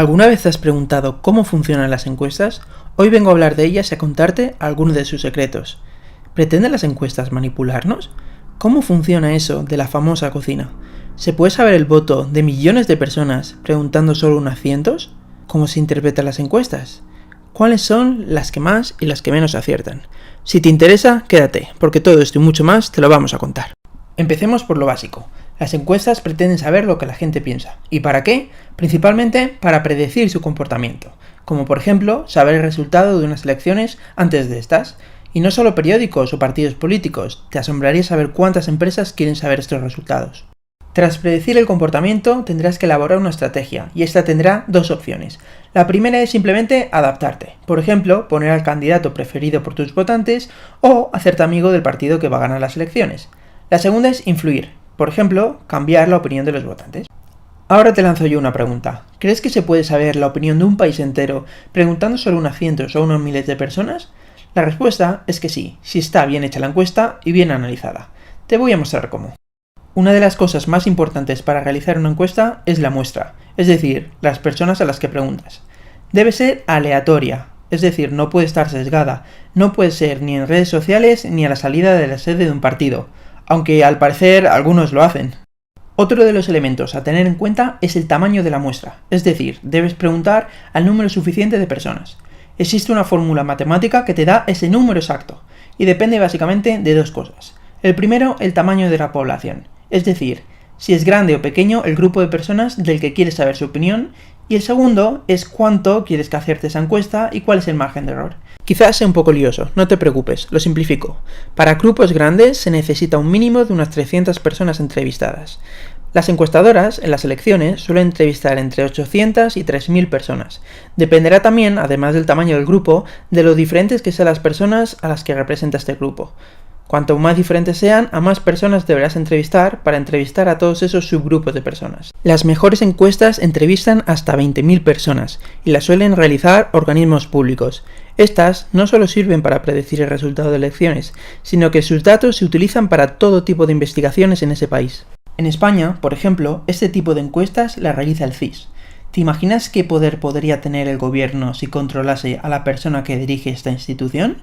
¿Alguna vez te has preguntado cómo funcionan las encuestas? Hoy vengo a hablar de ellas y a contarte algunos de sus secretos. ¿Pretenden las encuestas manipularnos? ¿Cómo funciona eso de la famosa cocina? ¿Se puede saber el voto de millones de personas preguntando solo unas cientos? ¿Cómo se interpretan las encuestas? ¿Cuáles son las que más y las que menos aciertan? Si te interesa, quédate, porque todo esto y mucho más te lo vamos a contar. Empecemos por lo básico. Las encuestas pretenden saber lo que la gente piensa. ¿Y para qué? Principalmente para predecir su comportamiento, como por ejemplo saber el resultado de unas elecciones antes de estas. Y no solo periódicos o partidos políticos, te asombraría saber cuántas empresas quieren saber estos resultados. Tras predecir el comportamiento tendrás que elaborar una estrategia, y esta tendrá dos opciones. La primera es simplemente adaptarte, por ejemplo, poner al candidato preferido por tus votantes o hacerte amigo del partido que va a ganar las elecciones. La segunda es influir, por ejemplo, cambiar la opinión de los votantes. Ahora te lanzo yo una pregunta. ¿Crees que se puede saber la opinión de un país entero preguntando solo unos cientos o unos miles de personas? La respuesta es que sí, si está bien hecha la encuesta y bien analizada. Te voy a mostrar cómo. Una de las cosas más importantes para realizar una encuesta es la muestra, es decir, las personas a las que preguntas. Debe ser aleatoria, es decir, no puede estar sesgada, no puede ser ni en redes sociales ni a la salida de la sede de un partido, aunque al parecer algunos lo hacen. Otro de los elementos a tener en cuenta es el tamaño de la muestra, es decir, debes preguntar al número suficiente de personas. Existe una fórmula matemática que te da ese número exacto, y depende básicamente de dos cosas. El primero, el tamaño de la población, es decir, si es grande o pequeño el grupo de personas del que quieres saber su opinión, y el segundo es cuánto quieres que acierte esa encuesta y cuál es el margen de error. Quizás sea un poco lioso, no te preocupes, lo simplifico. Para grupos grandes se necesita un mínimo de unas 300 personas entrevistadas. Las encuestadoras en las elecciones suelen entrevistar entre 800 y 3000 personas. Dependerá también, además del tamaño del grupo, de lo diferentes que sean las personas a las que representa este grupo. Cuanto más diferentes sean, a más personas deberás entrevistar para entrevistar a todos esos subgrupos de personas. Las mejores encuestas entrevistan hasta 20.000 personas y las suelen realizar organismos públicos. Estas no solo sirven para predecir el resultado de elecciones, sino que sus datos se utilizan para todo tipo de investigaciones en ese país. En España, por ejemplo, este tipo de encuestas las realiza el CIS. ¿Te imaginas qué poder podría tener el gobierno si controlase a la persona que dirige esta institución?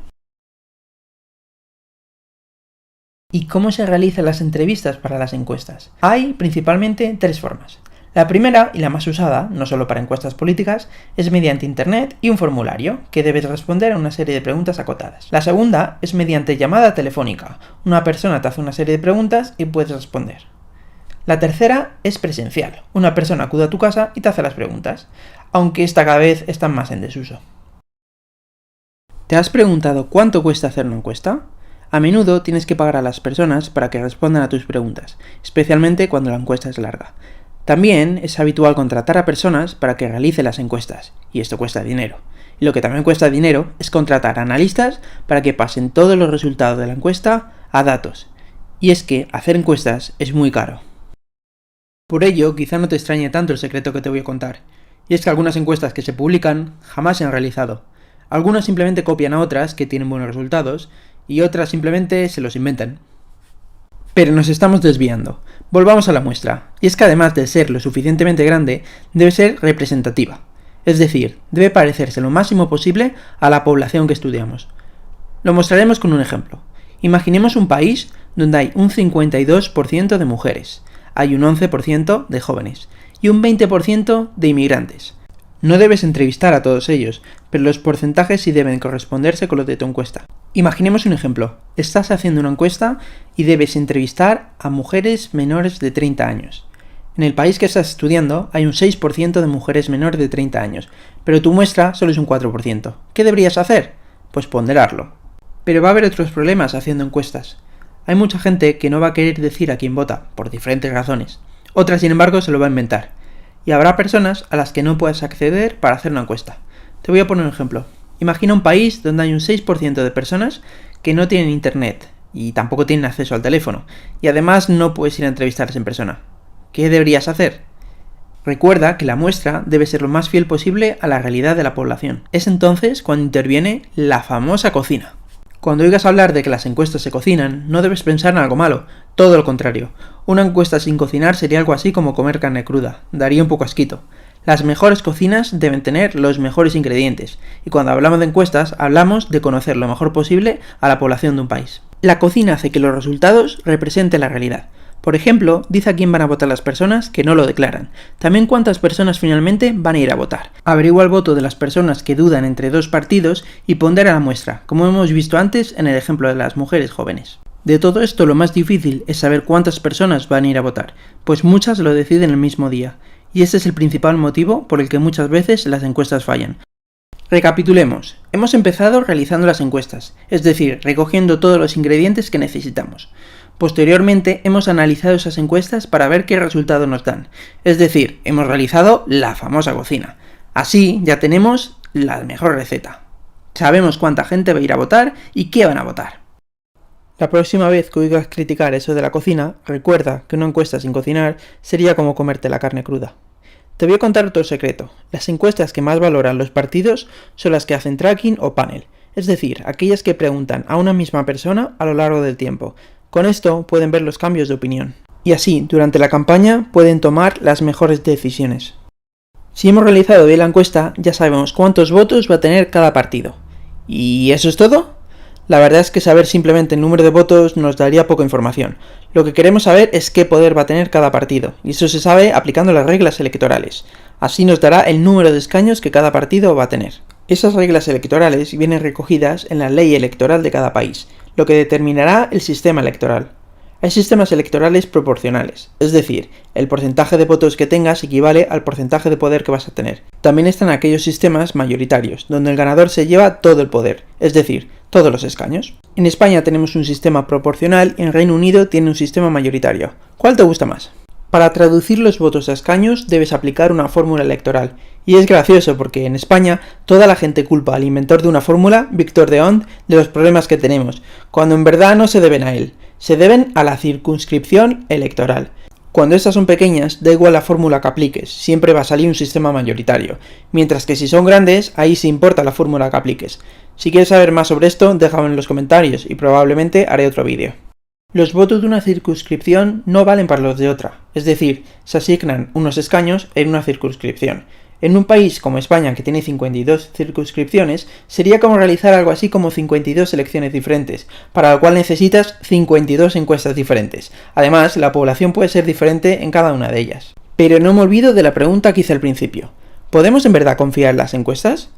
¿Y cómo se realizan las entrevistas para las encuestas? Hay principalmente tres formas. La primera, y la más usada, no solo para encuestas políticas, es mediante internet y un formulario, que debes responder a una serie de preguntas acotadas. La segunda es mediante llamada telefónica. Una persona te hace una serie de preguntas y puedes responder. La tercera es presencial. Una persona acude a tu casa y te hace las preguntas, aunque esta cada vez están más en desuso. ¿Te has preguntado cuánto cuesta hacer una encuesta? A menudo tienes que pagar a las personas para que respondan a tus preguntas, especialmente cuando la encuesta es larga. También es habitual contratar a personas para que realicen las encuestas, y esto cuesta dinero. Y lo que también cuesta dinero es contratar analistas para que pasen todos los resultados de la encuesta a datos. Y es que hacer encuestas es muy caro. Por ello, quizá no te extrañe tanto el secreto que te voy a contar, y es que algunas encuestas que se publican jamás se han realizado. Algunas simplemente copian a otras que tienen buenos resultados, y otras simplemente se los inventan. Pero nos estamos desviando. Volvamos a la muestra, y es que además de ser lo suficientemente grande, debe ser representativa. Es decir, debe parecerse lo máximo posible a la población que estudiamos. Lo mostraremos con un ejemplo. Imaginemos un país donde hay un 52% de mujeres, hay un 11% de jóvenes y un 20% de inmigrantes. No debes entrevistar a todos ellos, pero los porcentajes sí deben corresponderse con los de tu encuesta. Imaginemos un ejemplo. Estás haciendo una encuesta y debes entrevistar a mujeres menores de 30 años. En el país que estás estudiando hay un 6% de mujeres menores de 30 años, pero tu muestra solo es un 4%. ¿Qué deberías hacer? Pues ponderarlo. Pero va a haber otros problemas haciendo encuestas. Hay mucha gente que no va a querer decir a quién vota, por diferentes razones. Otra, sin embargo, se lo va a inventar. Y habrá personas a las que no puedas acceder para hacer una encuesta. Te voy a poner un ejemplo. Imagina un país donde hay un 6% de personas que no tienen internet y tampoco tienen acceso al teléfono, y además no puedes ir a entrevistarles en persona. ¿Qué deberías hacer? Recuerda que la muestra debe ser lo más fiel posible a la realidad de la población. Es entonces cuando interviene la famosa cocina. Cuando oigas hablar de que las encuestas se cocinan, no debes pensar en algo malo, todo lo contrario. Una encuesta sin cocinar sería algo así como comer carne cruda, daría un poco asquito. Las mejores cocinas deben tener los mejores ingredientes, y cuando hablamos de encuestas, hablamos de conocer lo mejor posible a la población de un país. La cocina hace que los resultados representen la realidad. Por ejemplo, dice a quién van a votar las personas que no lo declaran. También cuántas personas finalmente van a ir a votar. Averigua el voto de las personas que dudan entre dos partidos y pondera la muestra, como hemos visto antes en el ejemplo de las mujeres jóvenes. De todo esto, lo más difícil es saber cuántas personas van a ir a votar, pues muchas lo deciden el mismo día, y este es el principal motivo por el que muchas veces las encuestas fallan. Recapitulemos. Hemos empezado realizando las encuestas, es decir, recogiendo todos los ingredientes que necesitamos. Posteriormente hemos analizado esas encuestas para ver qué resultados nos dan, es decir, hemos realizado la famosa cocina. Así ya tenemos la mejor receta. Sabemos cuánta gente va a ir a votar y qué van a votar. La próxima vez que oigas criticar eso de la cocina, recuerda que una encuesta sin cocinar sería como comerte la carne cruda. Te voy a contar otro secreto. Las encuestas que más valoran los partidos son las que hacen tracking o panel, es decir, aquellas que preguntan a una misma persona a lo largo del tiempo. Con esto pueden ver los cambios de opinión. Y así, durante la campaña, pueden tomar las mejores decisiones. Si hemos realizado bien la encuesta, ya sabemos cuántos votos va a tener cada partido. ¿Y eso es todo? La verdad es que saber simplemente el número de votos nos daría poca información. Lo que queremos saber es qué poder va a tener cada partido, y eso se sabe aplicando las reglas electorales. Así nos dará el número de escaños que cada partido va a tener. Esas reglas electorales vienen recogidas en la ley electoral de cada país, lo que determinará el sistema electoral. Hay sistemas electorales proporcionales, es decir, el porcentaje de votos que tengas equivale al porcentaje de poder que vas a tener. También están aquellos sistemas mayoritarios, donde el ganador se lleva todo el poder, es decir, todos los escaños. En España tenemos un sistema proporcional y en Reino Unido tiene un sistema mayoritario. ¿Cuál te gusta más? Para traducir los votos a escaños debes aplicar una fórmula electoral. Y es gracioso porque en España toda la gente culpa al inventor de una fórmula, Victor de Hont, de los problemas que tenemos, cuando en verdad no se deben a él, se deben a la circunscripción electoral. Cuando estas son pequeñas, da igual la fórmula que apliques, siempre va a salir un sistema mayoritario, mientras que si son grandes, ahí sí importa la fórmula que apliques. Si quieres saber más sobre esto, déjame en los comentarios y probablemente haré otro vídeo. Los votos de una circunscripción no valen para los de otra, es decir, se asignan unos escaños en una circunscripción. En un país como España, que tiene 52 circunscripciones, sería como realizar algo así como 52 elecciones diferentes, para lo cual necesitas 52 encuestas diferentes. Además, la población puede ser diferente en cada una de ellas. Pero no me olvido de la pregunta que hice al principio. ¿Podemos en verdad confiar en las encuestas?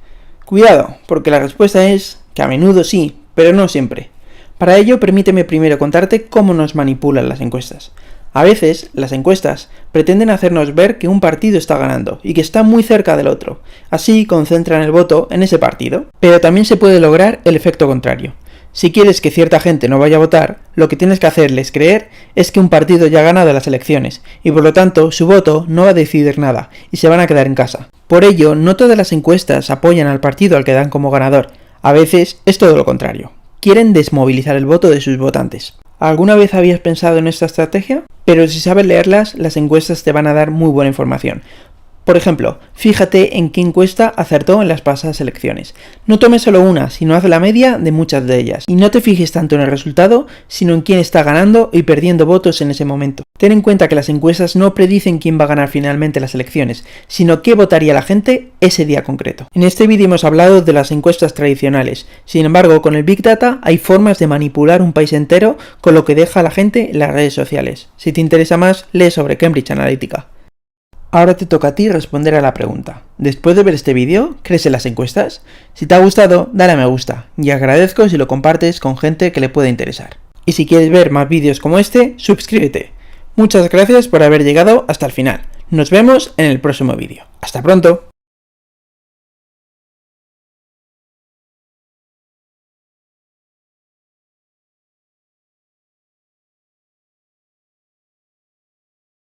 Cuidado, porque la respuesta es que a menudo sí, pero no siempre. Para ello, permíteme primero contarte cómo nos manipulan las encuestas. A veces, las encuestas pretenden hacernos ver que un partido está ganando y que está muy cerca del otro. Así concentran el voto en ese partido. Pero también se puede lograr el efecto contrario. Si quieres que cierta gente no vaya a votar, lo que tienes que hacerles creer es que un partido ya ha ganado las elecciones y por lo tanto su voto no va a decidir nada y se van a quedar en casa. Por ello, no todas las encuestas apoyan al partido al que dan como ganador. A veces es todo lo contrario. Quieren desmovilizar el voto de sus votantes. ¿Alguna vez habías pensado en esta estrategia? Pero si sabes leerlas, las encuestas te van a dar muy buena información. Por ejemplo, fíjate en qué encuesta acertó en las pasadas elecciones. No tomes solo una, sino haz la media de muchas de ellas. Y no te fijes tanto en el resultado, sino en quién está ganando y perdiendo votos en ese momento. Ten en cuenta que las encuestas no predicen quién va a ganar finalmente las elecciones, sino qué votaría la gente ese día concreto. En este vídeo hemos hablado de las encuestas tradicionales. Sin embargo, con el Big Data hay formas de manipular un país entero con lo que deja a la gente en las redes sociales. Si te interesa más, lee sobre Cambridge Analytica. Ahora te toca a ti responder a la pregunta. Después de ver este vídeo, ¿crees en las encuestas? Si te ha gustado, dale a me gusta, y agradezco si lo compartes con gente que le pueda interesar. Y si quieres ver más vídeos como este, suscríbete. Muchas gracias por haber llegado hasta el final. Nos vemos en el próximo vídeo. ¡Hasta pronto!